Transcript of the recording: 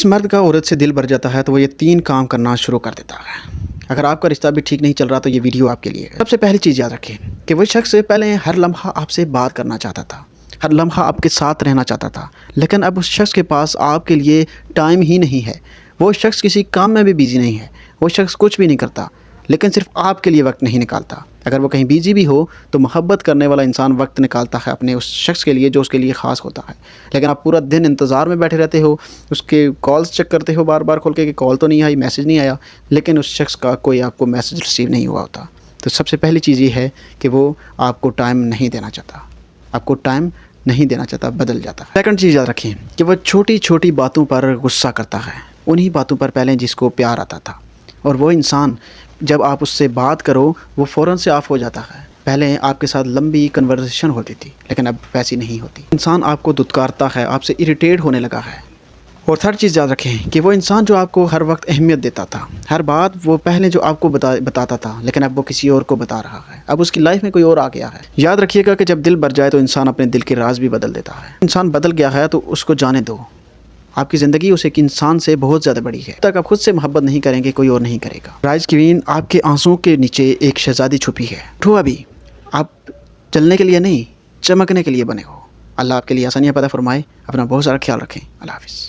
اس مرد کا عورت سے دل بھر جاتا ہے تو وہ یہ 3 کام کرنا شروع کر دیتا ہے۔ اگر آپ کا رشتہ بھی ٹھیک نہیں چل رہا تو یہ ویڈیو آپ کے لیے ہے۔ سب سے پہلی چیز یاد رکھیں کہ وہ شخص پہلے ہر لمحہ آپ سے بات کرنا چاہتا تھا، ہر لمحہ آپ کے ساتھ رہنا چاہتا تھا، لیکن اب اس شخص کے پاس آپ کے لیے ٹائم ہی نہیں ہے۔ وہ شخص کسی کام میں بھی بیزی نہیں ہے، وہ شخص کچھ بھی نہیں کرتا، لیکن صرف آپ کے لیے وقت نہیں نکالتا۔ اگر وہ کہیں بیزی بھی ہو تو محبت کرنے والا انسان وقت نکالتا ہے اپنے اس شخص کے لیے جو اس کے لیے خاص ہوتا ہے۔ لیکن آپ پورا دن انتظار میں بیٹھے رہتے ہو، اس کے کالز چیک کرتے ہو بار بار کھول کے کہ کال تو نہیں آئی، میسج نہیں آیا، لیکن اس شخص کا کوئی آپ کو میسج ریسیو نہیں ہوا ہوتا۔ تو سب سے پہلی چیز یہ ہے کہ وہ آپ کو ٹائم نہیں دینا چاہتا، آپ کو ٹائم نہیں دینا چاہتا، بدل جاتا ہے۔ سیکنڈ چیز یاد رکھیں کہ وہ چھوٹی چھوٹی باتوں پر غصہ کرتا ہے، انہی باتوں پر پہلے جس کو پیار آتا تھا، اور وہ انسان جب آپ اس سے بات کرو وہ فوراً سے آف ہو جاتا ہے۔ پہلے آپ کے ساتھ لمبی کنورسیشن ہوتی تھی لیکن اب ویسی نہیں ہوتی۔ انسان آپ کو دھتکارتا ہے، آپ سے اریٹیٹ ہونے لگا ہے۔ اور تھرڈ چیز یاد رکھیں کہ وہ انسان جو آپ کو ہر وقت اہمیت دیتا تھا، ہر بات وہ پہلے جو آپ کو بتاتا تھا لیکن اب وہ کسی اور کو بتا رہا ہے، اب اس کی لائف میں کوئی اور آ گیا ہے۔ یاد رکھیے گا کہ جب دل بھر جائے تو انسان اپنے دل کے راز بھی بدل دیتا ہے۔ انسان بدل گیا ہے تو اس کو جانے دو، آپ کی زندگی اس ایک انسان سے بہت زیادہ بڑی ہے۔ تک آپ خود سے محبت نہیں کریں گے کوئی اور نہیں کرے گا۔ رائز کوین، آپ کے آنسوؤں کے نیچے ایک شہزادی چھپی ہے، اٹھو ابھی۔ آپ چلنے کے لیے نہیں، چمکنے کے لیے بنے ہو۔ اللہ آپ کے لیے آسانیاں پیدا فرمائے۔ اپنا بہت سارا خیال رکھیں۔ اللہ حافظ۔